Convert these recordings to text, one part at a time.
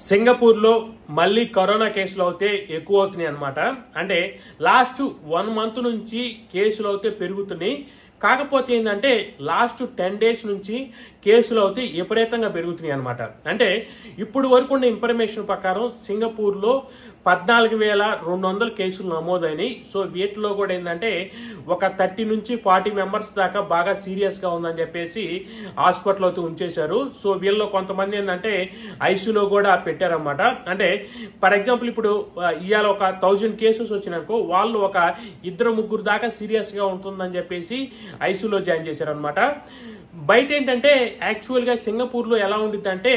సింగపూర్లో మళ్ళీ కరోనా కేసులు అయితే ఎక్కువ అవుతున్నాయి అనమాట. అంటే లాస్ట్ 1 మంత్ నుంచి కేసులు అయితే పెరుగుతున్నాయి. కాకపోతే ఏంటంటే లాస్ట్ 10 days నుంచి కేసులు అయితే విపరీతంగా పెరుగుతున్నాయి అనమాట. అంటే ఇప్పుడు వరకు ఉన్న ఇన్ఫర్మేషన్ ప్రకారం సింగపూర్లో 14,200 కేసులు నమోదైనాయి. సో వీటిలో కూడా ఏంటంటే ఒక 30 నుంచి 40 మెంబర్స్ దాకా బాగా సీరియస్గా ఉందని చెప్పేసి హాస్పిటల్ అయితే ఉంచేశారు. సో వీళ్ళలో కొంతమంది ఏంటంటే ఐసీయూలో కూడా పెట్టారన్నమాట. అంటే ఫర్ ఎగ్జాంపుల్ ఇప్పుడు ఇవాళ ఒక 1000 కేసెస్ వచ్చినాకో వాళ్ళు ఒక 2-3 దాకా సీరియస్గా ఉంటుందని చెప్పేసి ఐసీయూలో జాయిన్ చేశారనమాట. బయట ఏంటంటే యాక్చువల్గా సింగపూర్లో ఎలా ఉండిద్ది అంటే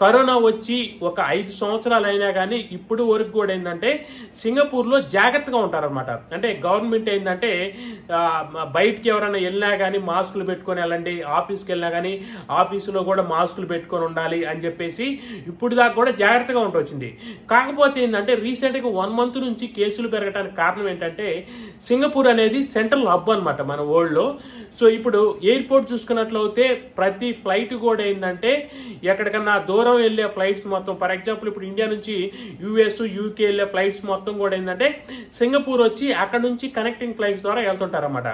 కరోనా వచ్చి ఒక 5 సంవత్సరాలు అయినా కానీ ఇప్పుడు వరకు కూడా ఏంటంటే సింగపూర్లో జాగ్రత్తగా ఉంటారనమాట. అంటే గవర్నమెంట్ ఏంటంటే బయటికి ఎవరైనా వెళ్ళినా కానీ మాస్కులు పెట్టుకొని వెళ్ళండి, ఆఫీస్కి వెళ్ళినా కానీ ఆఫీసులో కూడా మాస్కులు పెట్టుకొని ఉండాలి అని చెప్పేసి ఇప్పుడు దాకా కూడా జాగ్రత్తగా ఉంటొచ్చింది. కాకపోతే ఏంటంటే రీసెంట్గా 1 month నుంచి కేసులు పెరగడానికి కారణం ఏంటంటే సింగపూర్ అనేది సెంట్రల్ హబ్ అనమాట మన వరల్డ్లో. సో ఇప్పుడు ఎయిర్పోర్ట్ చూసుకున్నట్లయితే ప్రతి ఫ్లైట్ కూడా ఏంటంటే ఎక్కడికన్నా దూరం వెళ్ళే ఫ్లైట్స్ మొత్తం, ఫర్ ఎగ్జాంపుల్ ఇప్పుడు ఇండియా నుంచి యుఎస్ యూకే వెళ్ళే ఫ్లైట్స్ మొత్తం కూడా ఏంటంటే సింగపూర్ వచ్చి అక్కడ నుంచి కనెక్టింగ్ ఫ్లైట్స్ ద్వారా వెళ్తుంటారన్నమాట.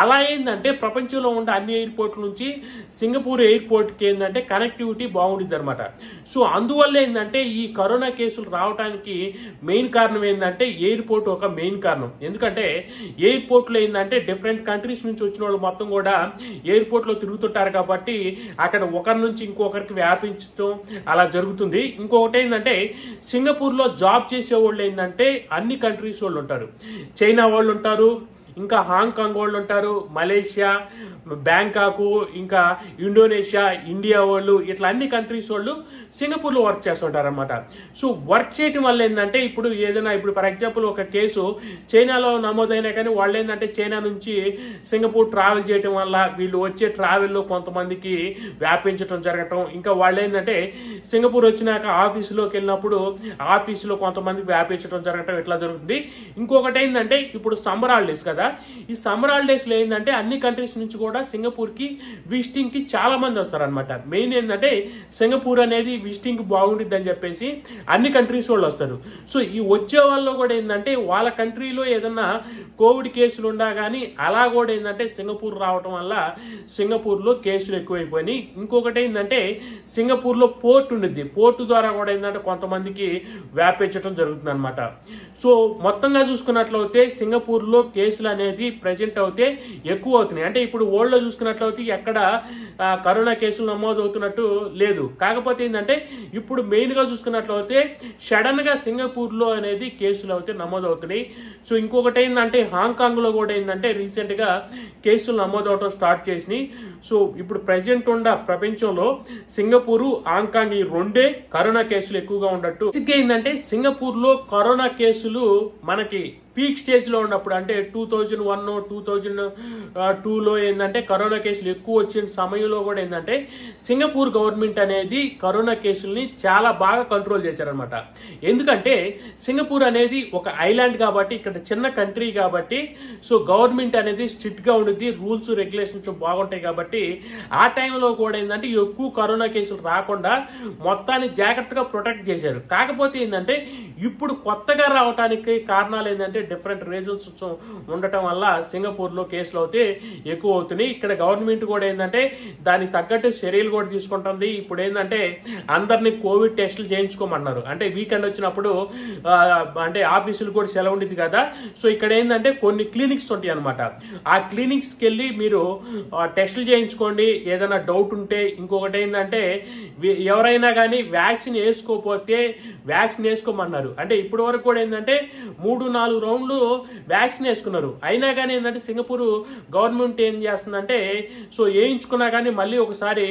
అలా ఏంటంటే ప్రపంచంలో ఉండే అన్ని ఎయిర్పోర్ట్ల నుంచి సింగపూర్ ఎయిర్పోర్ట్కి ఏంటంటే కనెక్టివిటీ బాగుంటుంది అనమాట. సో అందువల్ల ఏంటంటే ఈ కరోనా కేసులు రావడానికి మెయిన్ కారణం ఏంటంటే ఎయిర్పోర్ట్ ఒక మెయిన్ కారణం. ఎందుకంటే ఎయిర్పోర్ట్లో ఏంటంటే డిఫరెంట్ కంట్రీస్ నుంచి వచ్చిన వాళ్ళు మొత్తం కూడా ఎయిర్పోర్ట్లో తిరుగుతుంటారు కాబట్టి అక్కడ ఒకరి నుంచి ఇంకొకరికి వ్యాపించడం అలా జరుగుతుంది. ఇంకొకటి ఏంటంటే సింగపూర్లో జాబ్ చేసే వాళ్ళు ఏంటంటే అన్ని కంట్రీస్ వాళ్ళు ఉంటారు. చైనా వాళ్ళు ఉంటారు, ఇంకా హాంకాంగ్ వాళ్ళు ఉంటారు, మలేషియా, బ్యాంకాకు, ఇంకా ఇండోనేషియా, ఇండియా వాళ్ళు, ఇట్లా అన్ని కంట్రీస్ వాళ్ళు సింగపూర్లో వర్క్ చేస్తుంటారు అనమాట. సో వర్క్ చేయటం వల్ల ఏంటంటే ఇప్పుడు ఏదైనా ఇప్పుడు ఫర్ ఎగ్జాంపుల్ ఒక కేసు చైనాలో నమోదైనా కానీ వాళ్ళు ఏంటంటే చైనా నుంచి సింగపూర్ ట్రావెల్ చేయటం వల్ల వీళ్ళు వచ్చే ట్రావెల్లో కొంతమందికి వ్యాపించడం జరగటం, ఇంకా వాళ్ళు ఏంటంటే సింగపూర్ వచ్చినాక ఆఫీసులోకి వెళ్ళినప్పుడు ఆఫీసులో కొంతమందికి వ్యాపించడం జరగటం ఇట్లా జరుగుతుంది. ఇంకొకటి ఏంటంటే ఇప్పుడు సమ్మర్ హాలిడేస్ కదా, ఈ సమ్మర్ హాలిడేస్లో ఏంటంటే అన్ని కంట్రీస్ నుంచి కూడా సింగపూర్కి విజిటింగ్కి చాలా మంది వస్తారనమాట. మెయిన్ ఏంటంటే సింగపూర్ అనేది విజిటింగ్ బాగుంటుంది అని చెప్పేసి అన్ని కంట్రీస్ వాళ్ళు వస్తారు. సో ఈ వచ్చే వాళ్ళు కూడా ఏంటంటే వాళ్ళ కంట్రీలో ఏదన్నా కోవిడ్ కేసులు ఉన్నా కానీ అలా కూడా ఏంటంటే సింగపూర్ రావటం వల్ల సింగపూర్లో కేసులు ఎక్కువైపోయినాయి. ఇంకొకటి ఏంటంటే సింగపూర్లో పోర్ట్ ఉండిద్ది, పోర్టు ద్వారా కూడా ఏంటంటే కొంతమందికి వ్యాపించడం జరుగుతుంది అనమాట. సో మొత్తంగా చూసుకున్నట్లయితే సింగపూర్లో కేసులు అనేది ప్రజెంట్ అయితే ఎక్కువ అవుతున్నాయి. అంటే ఇప్పుడు వరల్డ్లో చూసుకున్నట్లయితే ఎక్కడ కరోనా కేసులు నమోదవుతున్నట్టు లేదు. కాకపోతే ఏంటంటే ఇప్పుడు మెయిన్గా చూసుకున్నట్లయితే సడన్గా సింగపూర్లో అనేది కేసులు అయితే నమోదవుతున్నాయి. సో ఇంకొకటి ఏంటంటే హాంకాంగ్లో కూడా ఏంటంటే రీసెంట్గా కేసులు నమోదవటం స్టార్ట్ చేసినాయి. సో ఇప్పుడు ప్రజెంట్ ఉన్న ప్రపంచంలో సింగపూరు, హాంకాంగ్ ఈ రెండే కరోనా కేసులు ఎక్కువగా ఉన్నట్టు. ఏంటంటే సింగపూర్లో కరోనా కేసులు మనకి పీక్ స్టేజ్లో ఉన్నప్పుడు అంటే 2001, 2002లో ఏంటంటే కరోనా కేసులు ఎక్కువ వచ్చిన సమయంలో కూడా ఏంటంటే సింగపూర్ గవర్నమెంట్ అనేది కరోనా కేసుల్ని చాలా బాగా కంట్రోల్ చేశారనమాట. ఎందుకంటే సింగపూర్ అనేది ఒక ఐలాండ్ కాబట్టి, ఇక్కడ చిన్న కంట్రీ కాబట్టి, సో గవర్నమెంట్ అనేది స్ట్రిక్ట్గా ఉండిద్ది, రూల్స్ రెగ్యులేషన్స్ బాగుంటాయి కాబట్టి ఆ టైంలో కూడా ఏంటంటే ఎక్కువ కరోనా కేసులు రాకుండా మొత్తాన్ని జాగ్రత్తగా ప్రొటెక్ట్ చేశారు. కాకపోతే ఏంటంటే ఇప్పుడు కొత్తగా రావడానికి కారణాలు ఏంటంటే డిఫరెంట్ రీజన్స్ ఉండటం వల్ల సింగపూర్లో కేసులు అయితే ఎక్కువ అవుతున్నాయి. ఇక్కడ గవర్నమెంట్ కూడా ఏంటంటే దానికి తగ్గట్టు చర్యలు కూడా తీసుకుంటుంది. ఇప్పుడు ఏంటంటే అందరినీ కోవిడ్ టెస్టులు చేయించుకోమన్నారు. అంటే వీకెండ్ వచ్చినప్పుడు అంటే ఆఫీసులు కూడా సెలవు ఉండేది కదా, సో ఇక్కడ ఏంటంటే కొన్ని క్లినిక్స్ ఉంటాయి అనమాట. ఆ క్లినిక్స్కి వెళ్ళి మీరు టెస్టులు చేయించుకోండి ఏదైనా డౌట్ ఉంటే. ఇంకొకటి ఏంటంటే ఎవరైనా కానీ వ్యాక్సిన్ వేసుకోకపోతే వ్యాక్సిన్ వేసుకోమన్నారు. అంటే ఇప్పటి వరకు కూడా ఏంటంటే 3-4 రౌండ్లు వ్యాక్సిన్ వేసుకున్నారు. అయినా కానీ ఏంటంటే సింగపూర్ గవర్నమెంట్ ఏం చేస్తుందంటే సో వేయించుకున్నా కానీ మళ్ళీ ఒకసారి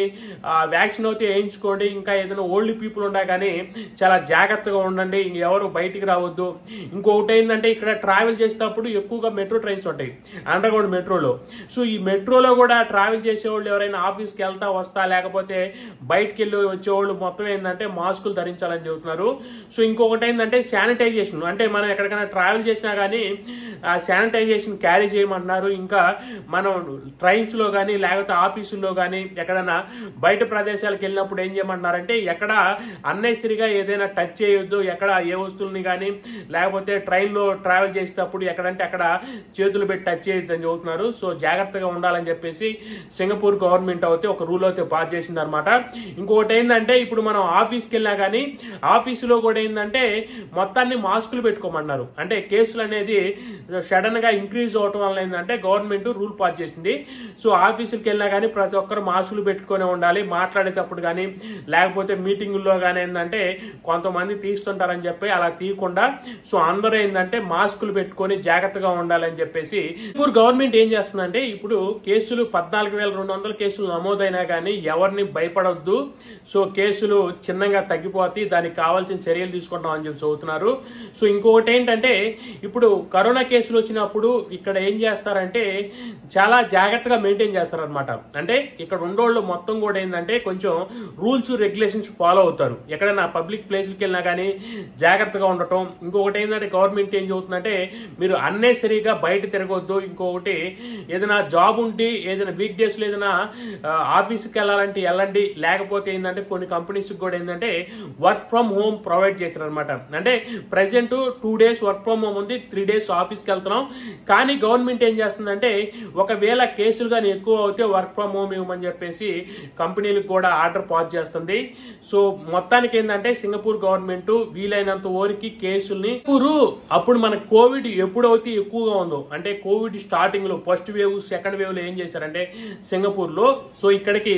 వ్యాక్సిన్ అయితే వేయించుకోండి, ఇంకా ఏదైనా ఓల్డ్ పీపుల్ ఉన్నా కానీ చాలా జాగ్రత్తగా ఉండండి, ఎవరు బయటికి రావద్దు. ఇంకొకటి ఏంటంటే ఇక్కడ ట్రావెల్ చేసేటప్పుడు ఎక్కువగా మెట్రో ట్రైన్స్ ఉంటాయి అండర్ గ్రౌండ్ మెట్రోలో. సో ఈ మెట్రోలో కూడా ట్రావెల్ చేసేవాళ్ళు ఎవరైనా ఆఫీస్కి వెళ్తా వస్తా లేకపోతే బయటికి వెళ్ళి వచ్చేవాళ్ళు మొత్తం ఏంటంటే మాస్కులు ధరించాలని చెబుతున్నారు. సో ఇంకొకటి ఏంటంటే శానిటైజేషన్, అంటే మనం ఎక్కడికైనా ట్రావెల్ చేసినా కానీ శానిటైజేషన్ క్యారీ చేయమంటున్నారు. ఇంకా మనం ట్రైన్స్లో కానీ లేకపోతే ఆఫీసుల్లో కానీ ఎక్కడైనా బయట ప్రదేశాలకు వెళ్ళినప్పుడు ఏం చేయమంటున్నారంటే ఎక్కడ అన్నెసరిగా ఏదైనా టచ్ చేయొద్దు, ఎక్కడ ఏ వస్తువుల్ని కానీ లేకపోతే ట్రైన్లో ట్రావెల్ చేసేటప్పుడు ఎక్కడంటే అక్కడ చేతులు పెట్టి టచ్ చేయొద్దు అని చెబుతున్నారు. సో జాగ్రత్తగా ఉండాలని చెప్పేసి సింగపూర్ గవర్నమెంట్ అయితే ఒక రూల్ అయితే పాస్ చేసింది అనమాట. ఇంకొకటి ఏంటంటే ఇప్పుడు మనం ఆఫీస్కి వెళ్ళినా కానీ ఆఫీసులో కూడా ఏంటంటే మొత్తాన్ని మాస్కులు పెట్టుకోమన్నారు. అంటే కేసులు అనేది సడన్ గా ఇంక్రీజ్ అవటం వల్ల ఏంటంటే గవర్నమెంట్ రూల్ పాస్ చేసింది. సో ఆఫీసుకి వెళ్ళినా కానీ ప్రతి ఒక్కరు మాస్కులు పెట్టుకునే ఉండాలి, మాట్లాడేటప్పుడు కానీ లేకపోతే మీటింగుల్లో కానీ ఏంటంటే కొంతమంది తీస్తుంటారని చెప్పి అలా తీయకుండా సో అందరూ ఏంటంటే మాస్కులు పెట్టుకొని జాగ్రత్తగా ఉండాలని చెప్పేసి ఇప్పుడు గవర్నమెంట్ ఏం చేస్తుందంటే ఇప్పుడు కేసులు 14,200 కేసులు నమోదైనా కానీ ఎవరిని భయపడొద్దు, సో కేసులు చిన్నగా తగ్గిపోతాయి, దానికి కావాల్సిన చర్యలు తీసుకుంటాం అని చెప్పి చదువుతున్నారు. సో ఇంకొకటి ఏంటంటే ఇప్పుడు కరోనా కేసులు వచ్చినప్పుడు ఇక్కడ ఏం చేస్తారంటే చాలా జాగ్రత్తగా మెయింటైన్ చేస్తారనమాట. అంటే ఇక్కడ ఉండోళ్ళు మొత్తం కూడా ఏంటంటే కొంచెం రూల్స్ రెగ్యులేషన్స్ ఫాలో అవుతారు. ఎక్కడైనా పబ్లిక్ ప్లేస్కి వెళ్ళినా కానీ జాగ్రత్తగా ఉండటం. ఇంకొకటి ఏంటంటే గవర్నమెంట్ ఏం చెబుతుందంటే మీరు అన్నెసరీగా బయట తిరగొద్దు. ఇంకొకటి ఏదైనా జాబ్ ఉంటే ఏదైనా వీక్ డేస్ లో ఏదైనా ఆఫీస్కి వెళ్ళాలంటే వెళ్ళండి, లేకపోతే ఏంటంటే కొన్ని కంపెనీస్ కూడా ఏంటంటే వర్క్ ఫ్రమ్ హోమ్ ప్రొవైడ్ చేశారు అనమాట. అంటే present 2 days work from home ఉంది, 3 days ఆఫీస్కి వెళ్తున్నాం. కానీ గవర్నమెంట్ ఏం చేస్తుందంటే ఒకవేళ కేసులు కానీ ఎక్కువ అవుతే వర్క్ ఫ్రమ్ హోమ్ ఇవ్వమని చెప్పేసి కంపెనీలకు కూడా ఆర్డర్ పాస్ చేస్తుంది. సో మొత్తానికి ఏంటంటే సింగపూర్ గవర్నమెంట్ వీలైనంత వరకు కేసుల్ని అప్పుడు మన కోవిడ్ ఎప్పుడైతే ఎక్కువగా ఉందో అంటే కోవిడ్ స్టార్టింగ్ లో ఫస్ట్ వేవ్ సెకండ్ వేవ్ లో ఏం చేశారంటే సింగపూర్ లో సో ఇక్కడికి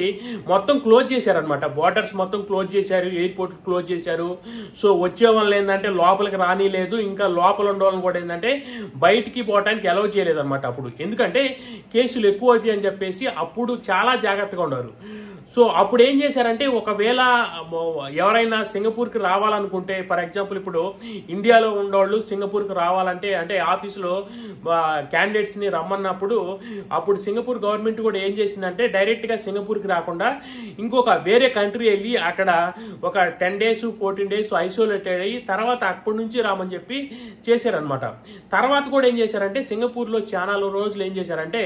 మొత్తం క్లోజ్ చేశారనమాట. బోర్డర్స్ మొత్తం క్లోజ్ చేశారు, ఎయిర్పోర్ట్ క్లోజ్ చేశారు. సో వచ్చే వల్ల ఏంటంటే లోపలికి రానిలేదు, ఇంకా లోపల ఉండవాలని కూడా ఏంటంటే బయటికి పోవడానికి అలౌ చేయలేదు అనమాట. అప్పుడు ఎందుకంటే కేసులు ఎక్కువ అవుతాయి అని చెప్పేసి అప్పుడు చాలా జాగ్రత్తగా ఉన్నారు. సో అప్పుడు ఏం చేశారంటే ఒకవేళ ఎవరైనా సింగపూర్కి రావాలనుకుంటే ఫర్ ఎగ్జాంపుల్ ఇప్పుడు ఇండియాలో ఉండేవాళ్ళు సింగపూర్కి రావాలంటే అంటే ఆఫీసులో క్యాండిడేట్స్ని రమ్మన్నప్పుడు అప్పుడు సింగపూర్ గవర్నమెంట్ కూడా ఏం చేసిందంటే డైరెక్ట్గా సింగపూర్కి రాకుండా ఇంకొక వేరే కంట్రీ వెళ్ళి అక్కడ ఒక 10 days 14 days ఐసోలేటెడ్ అయ్యి తర్వాత అప్పటి నుంచి రామని చెప్పి చేశారనమాట. తర్వాత కూడా ఏం చేశారంటే సింగపూర్లో చాలా రోజులు ఏం చేశారంటే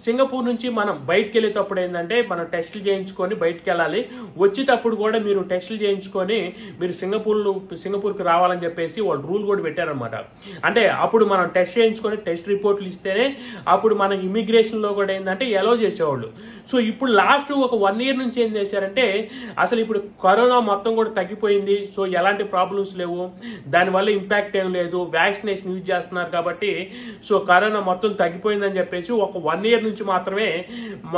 సింగపూర్ నుంచి మనం బయటకు వెళ్ళేటప్పుడు ఏంటంటే మనం టెస్టులు చేయించుకొని బయటికి వెళ్ళాలి, వచ్చేటప్పుడు కూడా మీరు టెస్టులు చేయించుకొని మీరు సింగపూర్కి రావాలని చెప్పేసి వాళ్ళు రూల్ కూడా పెట్టారనమాట. అంటే అప్పుడు మనం టెస్ట్ చేయించుకొని టెస్ట్ రిపోర్ట్లు ఇస్తేనే అప్పుడు మన ఇమిగ్రేషన్లో కూడా ఏంటంటే ఎలో చేసేవాళ్ళు. సో ఇప్పుడు లాస్ట్ ఒక 1 year నుంచి ఏం చేశారంటే అసలు ఇప్పుడు కరోనా మొత్తం కూడా తగ్గిపోయింది. సో ఎలాంటి ప్రాబ్లమ్స్ లేవు, దానివల్ల ఇంపాక్ట్ ఏం లేదు, వ్యాక్సినేషన్ యూజ్ చేస్తున్నారు కాబట్టి సో కరోనా మొత్తం తగ్గిపోయిందని చెప్పేసి ఒక 1 year నుంచి మాత్రమే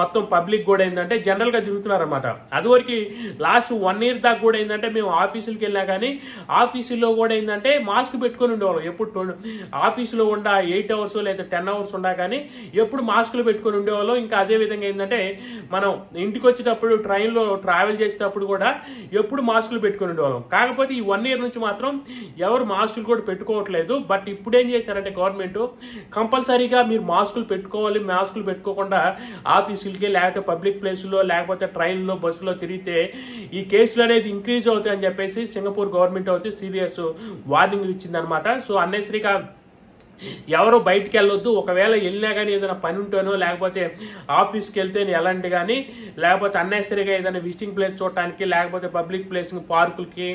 మొత్తం పబ్లిక్ కూడా ఏంటంటే జనరల్గా తిరుగుతున్నారు అనమాట. అదివరకు లాస్ట్ 1 year దాకా కూడా ఏంటంటే మేము ఆఫీసులకి వెళ్ళినా కానీ ఆఫీసుల్లో కూడా ఏంటంటే మాస్క్ పెట్టుకొని ఉండేవాళ్ళం. ఎప్పుడు ఆఫీసులో ఉండ 8 hours లేదా 10 hours ఉండా కానీ ఎప్పుడు మాస్కులు పెట్టుకొని ఉండేవాళ్ళం. ఇంకా అదే విధంగా ఏంటంటే మనం ఇంటికి వచ్చేటప్పుడు ట్రైన్లో ట్రావెల్ చేసేటప్పుడు కూడా ఎప్పుడు మాస్కులు పెట్టుకొని ఉండేవాళ్ళం. కాకపోతే ఈ 1 year నుంచి మాత్రం ఎవరు మాస్కులు కూడా పెట్టుకోవట్లేదు. బట్ ఇప్పుడు ఏం చేశారంటే గవర్నమెంట్ కంపల్సరీగా మీరు మాస్కులు పెట్టుకోవాలి, మాస్కులు పెట్టుకోకుండా ఆఫీసులకి లేకపోతే పబ్లిక్ ప్లేసుల్లో లేకపోతే ట్రైన్లో బస్సులో తిరిగితే ఈ కేసులు అనేది ఇంక్రీజ్ అవుతాయని చెప్పేసి సింగపూర్ గవర్నమెంట్ అయితే సీరియస్ వార్నింగ్ ఇచ్చింది అనమాట. సో అన్నెసరీగా ఎవరు బయటికి వెళ్ళొద్దు, ఒకవేళ వెళ్ళినా కానీ ఏదైనా పని ఉంటేనో లేకపోతే ఆఫీస్కి వెళ్తేనే వెళ్ళండి, కానీ లేకపోతే అన్నెసరీగా ఏదైనా విజిటింగ్ ప్లేస్ చూడటానికి లేకపోతే పబ్లిక్ ప్లేస్ పార్కులకి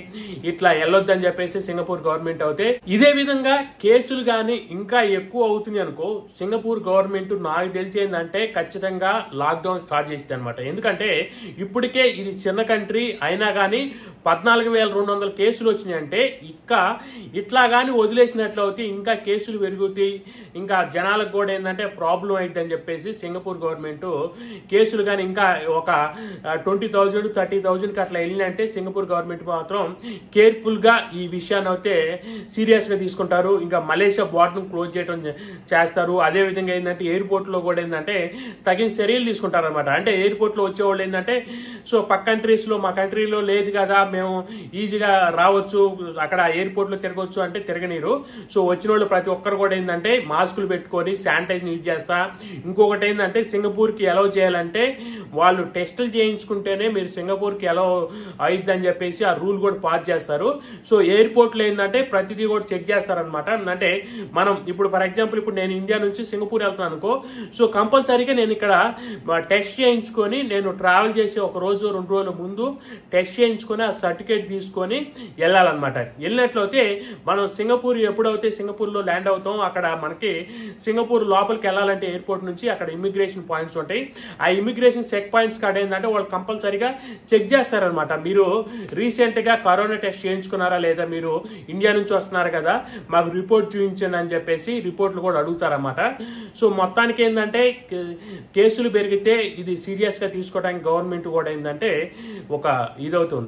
ఇట్లా వెళ్ళొద్దు అని చెప్పేసి సింగపూర్ గవర్నమెంట్ అవుతే. ఇదే విధంగా కేసులు కానీ ఇంకా ఎక్కువ అవుతుంది అనుకో సింగపూర్ గవర్నమెంట్ నాకు తెలిసేందంటే ఖచ్చితంగా లాక్డౌన్ స్టార్ట్ చేసింది అనమాట. ఎందుకంటే ఇప్పటికే ఇది చిన్న కంట్రీ అయినా కానీ 14,200 కేసులు వచ్చినాయంటే ఇట్లా కానీ వదిలేసినట్లు అయితే ఇంకా కేసులు పెరుగుతాయి, ఇంకా జనాలకు కూడా ఏంటంటే ప్రాబ్లం అవుతుందని చెప్పేసి సింగపూర్ గవర్నమెంట్ కేసులు కానీ ఇంకా ఒక 20,000 30,000కి అట్లా వెళ్ళినంటే సింగపూర్ గవర్నమెంట్ మాత్రం కేర్ఫుల్గా ఈ విషయాన్ని అయితే సీరియస్గా తీసుకుంటారు. ఇంకా మలేషియా బోర్డర్ను క్లోజ్ చేయడం చేస్తారు. అదేవిధంగా ఏంటంటే ఎయిర్పోర్ట్లో కూడా ఏంటంటే తగిన చర్యలు తీసుకుంటారు అనమాట. అంటే ఎయిర్పోర్ట్లో వచ్చేవాళ్ళు ఏంటంటే సో పక్క కంట్రీస్లో మా కంట్రీలో లేదు కదా మేము ఈజీగా రావచ్చు, అక్కడ ఎయిర్పోర్ట్లో తిరగవచ్చు అంటే తిరగనీరు. సో వచ్చిన వాళ్ళు ప్రతి ఒక్కరు కూడా ఏంటంటే మాస్కులు పెట్టుకొని శానిటైజర్ యూజ్ చేస్తా. ఇంకొకటి ఏంటంటే సింగపూర్కి అలౌ చేయాలంటే వాళ్ళు టెస్టులు చేయించుకుంటేనే మీరు సింగపూర్కి అలౌ అయిద్దని చెప్పేసి ఆ రూల్ కూడా పాస్ చేస్తారు. సో ఎయిర్పోర్ట్లో ఏంటంటే ప్రతిదీ కూడా చెక్ చేస్తారనమాట. అంటే మనం ఇప్పుడు ఫర్ ఎగ్జాంపుల్ ఇప్పుడు నేను ఇండియా నుంచి సింగపూర్ వెళ్తున్నాను అనుకో, సో కంపల్సరీగా నేను ఇక్కడ టెస్ట్ చేయించుకొని నేను ట్రావెల్ చేసి ఒక రోజు 2 రోజుల ముందు టెస్ట్ చేయించుకొని ఆ సర్టిఫికేట్ తీసుకొని వెళ్ళాలన్నమాట. వెళ్ళినట్లయితే మనం సింగపూర్ ఎప్పుడైతే సింగపూర్లో ల్యాండ్ అవుతాం, అక్కడ మనకి సింగపూర్ లోపలికి వెళ్ళాలంటే ఎయిర్పోర్ట్ నుంచి అక్కడ ఇమిగ్రేషన్ పాయింట్స్ ఉంటాయి. ఆ ఇమిగ్రేషన్ చెక్ పాయింట్స్ కాడ ఏంటంటే వాళ్ళు కంపల్సరీగా చెక్ చేస్తారనమాట. మీరు రీసెంట్గా కరోనా టెస్ట్ చేయించుకున్నారా లేదా, మీరు ఇండియా నుంచి వస్తున్నారు కదా మాకు రిపోర్ట్ చూపించండి అని చెప్పేసి రిపోర్ట్లు కూడా అడుగుతారన్నమాట. సో మొత్తానికి ఏంటంటే కేసులు పెరిగితే ఇది సీరియస్గా తీసుకోవడానికి గవర్నమెంట్ కూడా ఏంటంటే ఒక ఇదవుతుంది.